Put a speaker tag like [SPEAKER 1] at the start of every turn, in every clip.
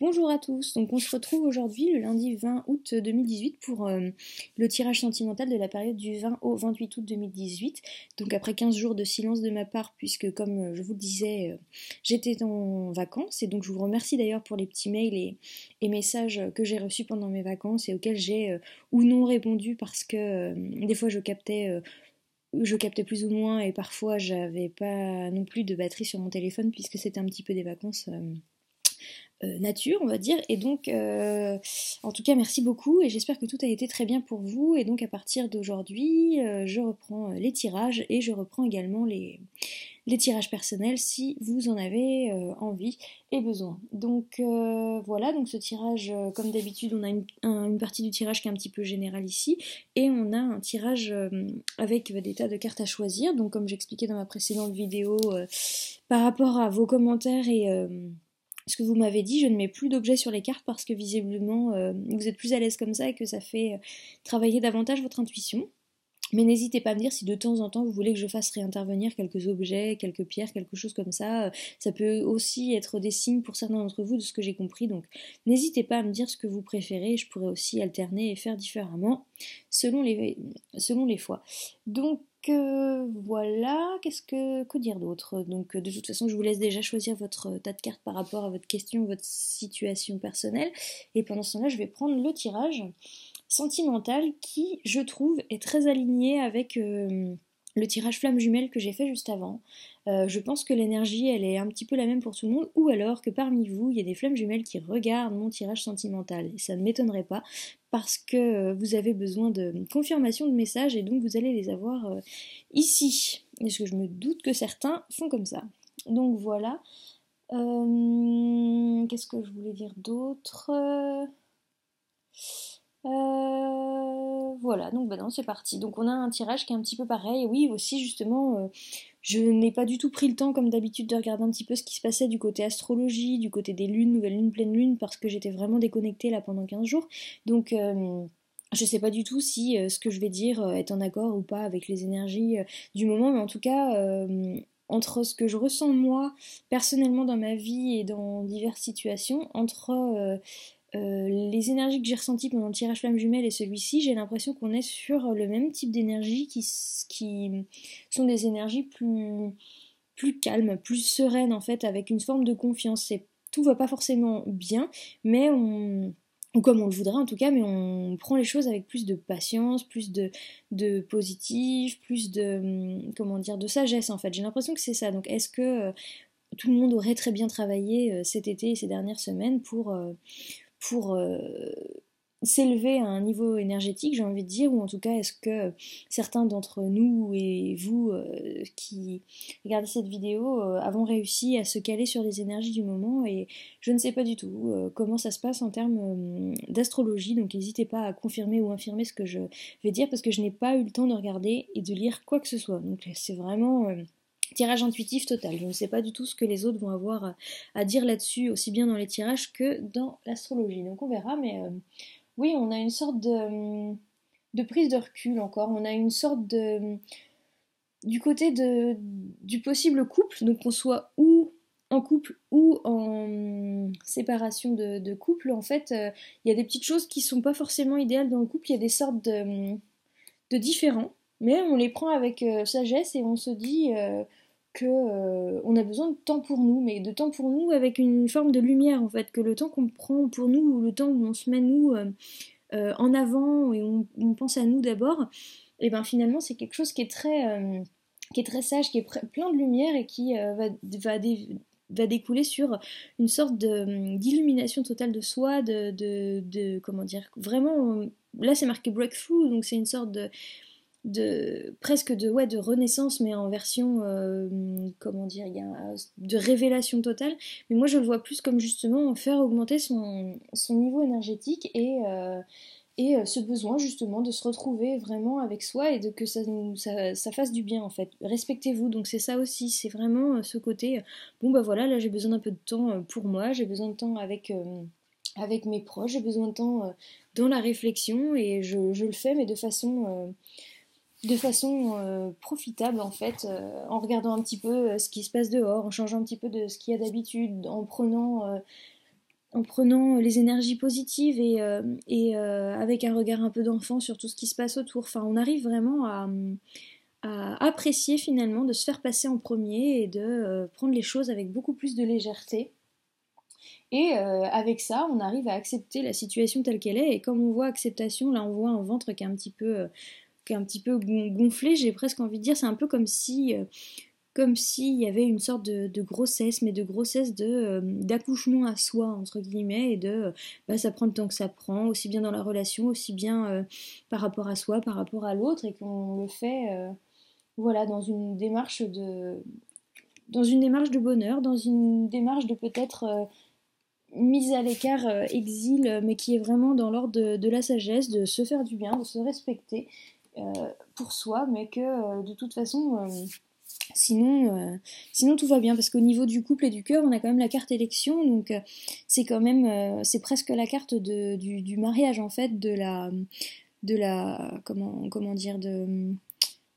[SPEAKER 1] Bonjour à tous, donc on se retrouve aujourd'hui le lundi 20 août 2018 pour le tirage sentimental de la période du 20 au 28 août 2018. Donc après 15 jours de silence de ma part, puisque comme je vous le disais, j'étais en vacances, et donc je vous remercie d'ailleurs pour les petits mails et messages que j'ai reçus pendant mes vacances et auxquels j'ai ou non répondu parce que des fois je captais plus ou moins, et parfois j'avais pas non plus de batterie sur mon téléphone puisque c'était un petit peu des vacances nature, on va dire. Et donc, en tout cas, merci beaucoup et j'espère que tout a été très bien pour vous. Et donc, à partir d'aujourd'hui, je reprends les tirages et je reprends également les tirages personnels si vous en avez envie et besoin. Donc voilà, donc ce tirage, comme d'habitude, on a une partie du tirage qui est un petit peu générale ici, et on a un tirage avec des tas de cartes à choisir. Donc comme j'expliquais dans ma précédente vidéo, par rapport à vos commentaires et ce que vous m'avez dit, je ne mets plus d'objets sur les cartes parce que visiblement vous êtes plus à l'aise comme ça et que ça fait travailler davantage votre intuition. Mais n'hésitez pas à me dire si de temps en temps vous voulez que je fasse réintervenir quelques objets, quelques pierres, quelque chose comme ça. Ça peut aussi être des signes pour certains d'entre vous de ce que j'ai compris. Donc n'hésitez pas à me dire ce que vous préférez. Je pourrais aussi alterner et faire différemment selon les fois. Donc voilà, que dire d'autre? Donc de toute façon je vous laisse déjà choisir votre tas de cartes par rapport à votre question, votre situation personnelle. Et pendant ce temps-là je vais prendre le tirage sentimental qui, je trouve, est très aligné avec le tirage flamme jumelle que j'ai fait juste avant. Je pense que l'énergie, elle est un petit peu la même pour tout le monde, ou alors que parmi vous, il y a des flammes jumelles qui regardent mon tirage sentimental. Et ça ne m'étonnerait pas, parce que vous avez besoin de confirmation de messages, et donc vous allez les avoir ici. Parce que je me doute que certains font comme ça. Donc voilà. Qu'est-ce que je voulais dire d'autre? Voilà, donc bah non, c'est parti. Donc on a un tirage qui est un petit peu pareil. Oui, aussi justement, je n'ai pas du tout pris le temps, comme d'habitude, de regarder un petit peu ce qui se passait du côté astrologie, du côté des lunes, nouvelle lune, pleine lune, parce que j'étais vraiment déconnectée là pendant 15 jours. Donc je sais pas du tout si ce que je vais dire est en accord ou pas avec les énergies du moment, mais en tout cas, entre ce que je ressens moi, personnellement dans ma vie et dans diverses situations, entre les énergies que j'ai ressenties pendant le tirage flamme jumelle et celui-ci, j'ai l'impression qu'on est sur le même type d'énergie qui sont des énergies plus calmes, plus sereines en fait, avec une forme de confiance. Tout va pas forcément bien, mais ou comme on le voudrait en tout cas, mais on prend les choses avec plus de patience, plus de positif, plus de, comment dire, de sagesse en fait. J'ai l'impression que c'est ça. Donc est-ce que tout le monde aurait très bien travaillé cet été et ces dernières semaines pour s'élever à un niveau énergétique, j'ai envie de dire, ou en tout cas est-ce que certains d'entre nous et vous qui regardez cette vidéo avons réussi à se caler sur les énergies du moment, et je ne sais pas du tout comment ça se passe en termes d'astrologie, donc n'hésitez pas à confirmer ou infirmer ce que je vais dire parce que je n'ai pas eu le temps de regarder et de lire quoi que ce soit, donc c'est vraiment tirage intuitif total. Je ne sais pas du tout ce que les autres vont avoir à dire là-dessus, aussi bien dans les tirages que dans l'astrologie. Donc on verra, mais oui, on a une sorte de prise de recul encore. On a une sorte de du côté du possible couple, donc qu'on soit ou en couple ou en séparation de couple. En fait, il y a des petites choses qui sont pas forcément idéales dans le couple. Il y a des sortes de différents, mais on les prend avec sagesse et on se dit que on a besoin de temps pour nous, mais de temps pour nous avec une forme de lumière en fait, que le temps qu'on prend pour nous, ou le temps où on se met nous en avant et on pense à nous d'abord, et ben finalement c'est quelque chose qui est très sage, qui est plein de lumière et qui va découler sur une sorte d'illumination totale de soi, comment dire, vraiment, là c'est marqué breakthrough, donc c'est une sorte presque de renaissance, mais en version comment dire, il y a de révélation totale, mais moi je le vois plus comme justement faire augmenter son niveau énergétique et ce besoin justement de se retrouver vraiment avec soi et de que ça fasse du bien en fait. Respectez-vous, donc c'est ça aussi, c'est vraiment ce côté, bon bah voilà, là j'ai besoin d'un peu de temps pour moi, j'ai besoin de temps avec mes proches, j'ai besoin de temps dans la réflexion, et je le fais, mais de façon profitable en fait, en regardant un petit peu ce qui se passe dehors, en changeant un petit peu de ce qu'il y a d'habitude, en prenant en prenant les énergies positives et avec un regard un peu d'enfant sur tout ce qui se passe autour. Enfin, on arrive vraiment à apprécier finalement de se faire passer en premier et de prendre les choses avec beaucoup plus de légèreté. Et avec ça, on arrive à accepter la situation telle qu'elle est. Et comme on voit acceptation, là on voit un ventre qui est un petit peu gonflé, j'ai presque envie de dire, c'est un peu comme s'il y avait une sorte de grossesse, mais de grossesse d'accouchement à soi, entre guillemets, et bah, ça prend le temps que ça prend, aussi bien dans la relation, aussi bien par rapport à soi, par rapport à l'autre, et qu'on le fait voilà, dans une démarche de bonheur, dans une démarche de peut-être mise à l'écart, exil, mais qui est vraiment dans l'ordre de la sagesse, de se faire du bien, de se respecter euh, pour soi, mais que de toute façon, sinon tout va bien, parce qu'au niveau du couple et du cœur, on a quand même la carte élection, donc c'est quand même, c'est presque la carte du mariage en fait, comment dire,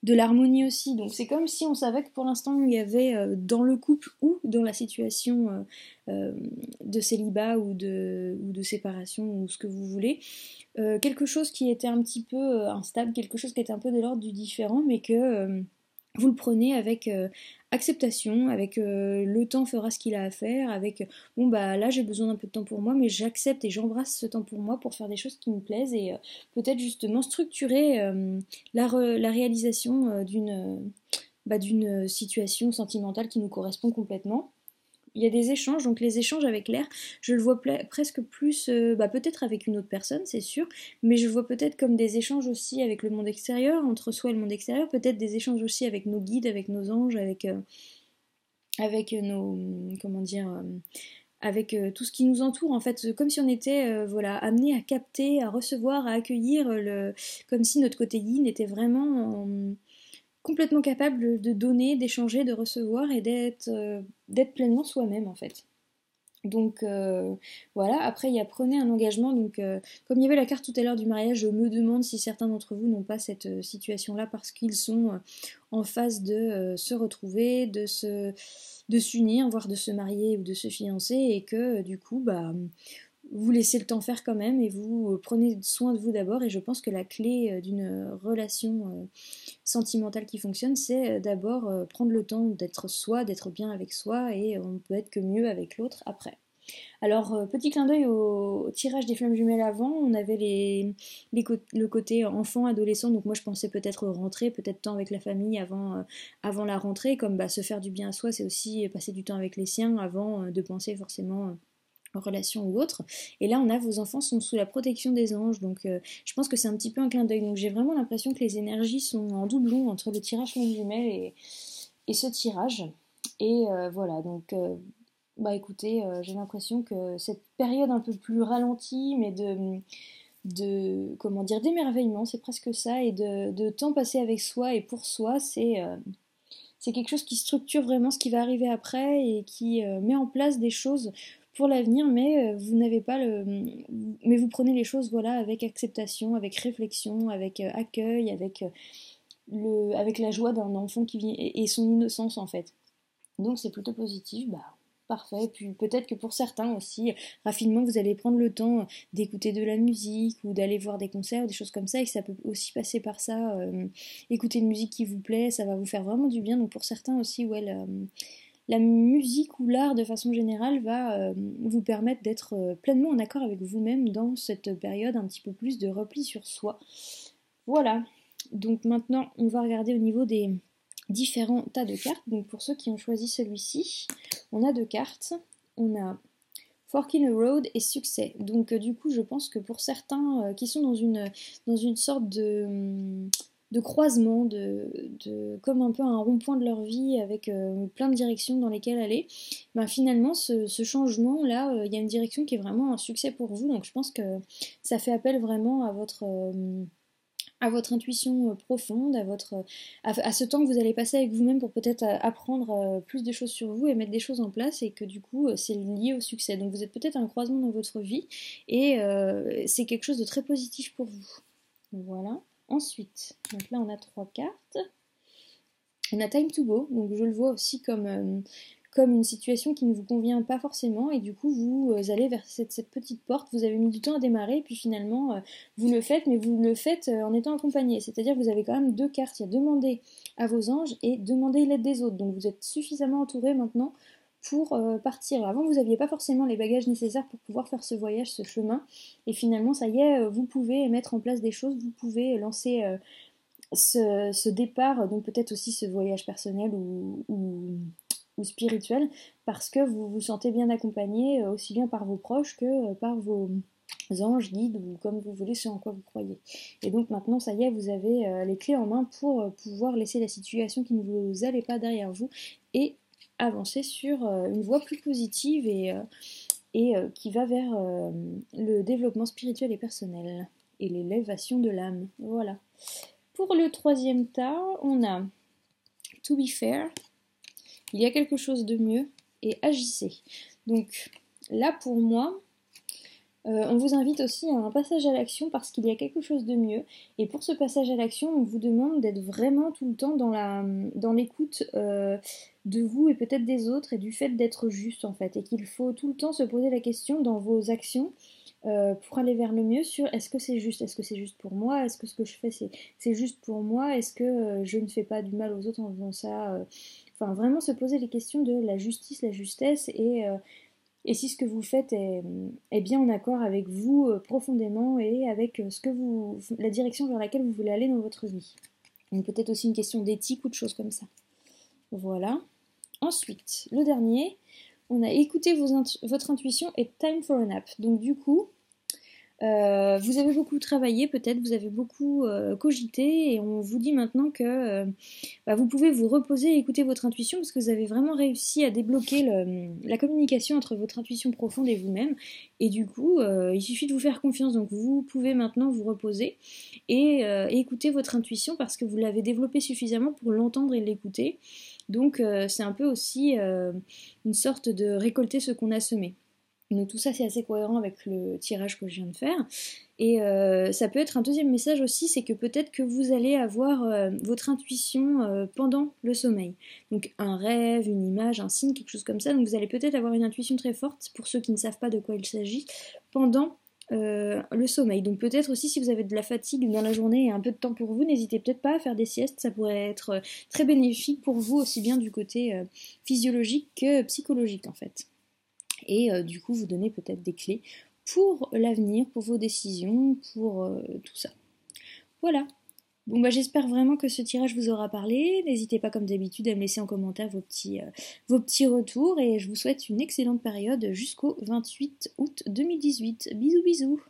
[SPEAKER 1] de l'harmonie aussi. Donc c'est comme si on savait que pour l'instant il y avait dans le couple ou dans la situation de célibat ou de séparation ou ce que vous voulez, quelque chose qui était un petit peu instable, quelque chose qui était un peu de l'ordre du différent, mais que vous le prenez avec acceptation, avec le temps fera ce qu'il a à faire, avec bon bah là j'ai besoin d'un peu de temps pour moi, mais j'accepte et j'embrasse ce temps pour moi pour faire des choses qui me plaisent et peut-être justement structurer la réalisation d'une situation sentimentale qui nous correspond complètement. Il y a des échanges, donc les échanges avec l'air, je le vois presque plus, bah, peut-être avec une autre personne, c'est sûr, mais je vois peut-être comme des échanges aussi avec le monde extérieur, entre soi et le monde extérieur, peut-être des échanges aussi avec nos guides, avec nos anges, avec nos, comment dire, avec tout ce qui nous entoure, en fait, comme si on était voilà, amené à capter, à recevoir, à accueillir, comme si notre côté yin était vraiment complètement capable de donner, d'échanger, de recevoir et d'être pleinement soi-même en fait. Donc voilà, après il y a prenez un engagement, donc comme il y avait la carte tout à l'heure du mariage, je me demande si certains d'entre vous n'ont pas cette situation-là parce qu'ils sont en phase de se retrouver, de s'unir, voire de se marier ou de se fiancer, et que du coup, bah, vous laissez le temps faire quand même et vous prenez soin de vous d'abord. Et je pense que la clé d'une relation sentimentale qui fonctionne, c'est d'abord prendre le temps d'être soi, d'être bien avec soi, et on peut être que mieux avec l'autre après. Alors, petit clin d'œil au tirage des flammes jumelles avant, on avait le côté enfant, adolescent, donc moi je pensais peut-être rentrer, peut-être temps avec la famille avant la rentrée, comme bah, se faire du bien à soi, c'est aussi passer du temps avec les siens avant de penser forcément en relation ou autre. Et là, on a vos enfants sont sous la protection des anges, donc je pense que c'est un petit peu un clin d'œil. Donc j'ai vraiment l'impression que les énergies sont en doublon entre le tirage flamme jumelle et ce tirage. Et voilà, donc bah écoutez, j'ai l'impression que cette période un peu plus ralentie, mais comment dire, d'émerveillement, c'est presque ça, et de temps passé avec soi et pour soi, c'est quelque chose qui structure vraiment ce qui va arriver après et qui met en place des choses pour l'avenir, mais vous n'avez pas mais vous prenez les choses voilà avec acceptation, avec réflexion, avec accueil, avec la joie d'un enfant qui vit et son innocence en fait. Donc c'est plutôt positif, bah parfait. Puis peut-être que pour certains aussi, rapidement, vous allez prendre le temps d'écouter de la musique ou d'aller voir des concerts, des choses comme ça, et que ça peut aussi passer par ça. Écouter une musique qui vous plaît, ça va vous faire vraiment du bien. Donc pour certains aussi, ouais, la musique ou l'art de façon générale va vous permettre d'être pleinement en accord avec vous-même dans cette période un petit peu plus de repli sur soi. Voilà. Donc maintenant, on va regarder au niveau des différents tas de cartes. Donc pour ceux qui ont choisi celui-ci, on a deux cartes. On a Fork in the Road et Succès. Donc du coup, je pense que pour certains qui sont dans une sorte de croisement, comme un peu un rond-point de leur vie avec plein de directions dans lesquelles aller, ben finalement ce changement-là, il y a une direction qui est vraiment un succès pour vous. Donc je pense que ça fait appel vraiment à votre intuition profonde, à ce temps que vous allez passer avec vous-même pour peut-être apprendre plus de choses sur vous et mettre des choses en place et que du coup c'est lié au succès. Donc vous êtes peut-être à un croisement dans votre vie et c'est quelque chose de très positif pour vous. Voilà. Ensuite, donc là on a trois cartes. On a Time to Go, donc je le vois aussi comme une situation qui ne vous convient pas forcément et du coup vous allez vers cette petite porte, vous avez mis du temps à démarrer et puis finalement vous le faites, mais vous le faites en étant accompagné, c'est-à-dire que vous avez quand même deux cartes, il y a demander à vos anges et demander l'aide des autres, donc vous êtes suffisamment entouré maintenant pour partir. Avant vous n'aviez pas forcément les bagages nécessaires pour pouvoir faire ce voyage, ce chemin, et finalement ça y est, vous pouvez mettre en place des choses, vous pouvez lancer ce départ, donc peut-être aussi ce voyage personnel ou spirituel, parce que vous vous sentez bien accompagné, aussi bien par vos proches que par vos anges, guides, ou comme vous voulez, ce en quoi vous croyez. Et donc maintenant, ça y est, vous avez les clés en main pour pouvoir laisser la situation qui ne vous allait pas derrière vous et avancer sur une voie plus positive et qui va vers le développement spirituel et personnel et l'élévation de l'âme. Voilà. Pour le troisième tas, on a To Be Fair, il y a quelque chose de mieux, et Agissez. Donc là pour moi, on vous invite aussi à un passage à l'action parce qu'il y a quelque chose de mieux. Et pour ce passage à l'action, on vous demande d'être vraiment tout le temps dans l'écoute de vous et peut-être des autres et du fait d'être juste en fait. Et qu'il faut tout le temps se poser la question dans vos actions pour aller vers le mieux sur est-ce que c'est juste? Est-ce que c'est juste pour moi? Est-ce que ce que je fais c'est juste pour moi? Est-ce que je ne fais pas du mal aux autres en faisant ça? Enfin vraiment se poser les questions de la justice, la justesse et si ce que vous faites est bien en accord avec vous profondément et avec la direction vers laquelle vous voulez aller dans votre vie. Donc peut-être aussi une question d'éthique ou de choses comme ça. Voilà. Ensuite, le dernier, on a écouté votre intuition et time for a nap. Donc du coup, vous avez beaucoup travaillé peut-être, vous avez beaucoup cogité et on vous dit maintenant que vous pouvez vous reposer et écouter votre intuition parce que vous avez vraiment réussi à débloquer la communication entre votre intuition profonde et vous-même et du coup il suffit de vous faire confiance, donc vous pouvez maintenant vous reposer et écouter votre intuition parce que vous l'avez développée suffisamment pour l'entendre et l'écouter, donc c'est un peu aussi une sorte de récolter ce qu'on a semé. Donc tout ça c'est assez cohérent avec le tirage que je viens de faire. Et ça peut être un deuxième message aussi, c'est que peut-être que vous allez avoir votre intuition pendant le sommeil. Donc un rêve, une image, un signe, quelque chose comme ça. Donc vous allez peut-être avoir une intuition très forte, pour ceux qui ne savent pas de quoi il s'agit, pendant le sommeil. Donc peut-être aussi si vous avez de la fatigue dans la journée et un peu de temps pour vous, n'hésitez peut-être pas à faire des siestes, ça pourrait être très bénéfique pour vous, aussi bien du côté physiologique que psychologique en fait. Et du coup vous donner peut-être des clés pour l'avenir, pour vos décisions, pour tout ça. Voilà. Bon j'espère vraiment que ce tirage vous aura parlé. N'hésitez pas comme d'habitude à me laisser en commentaire vos petits retours et je vous souhaite une excellente période jusqu'au 28 août 2018. Bisous bisous.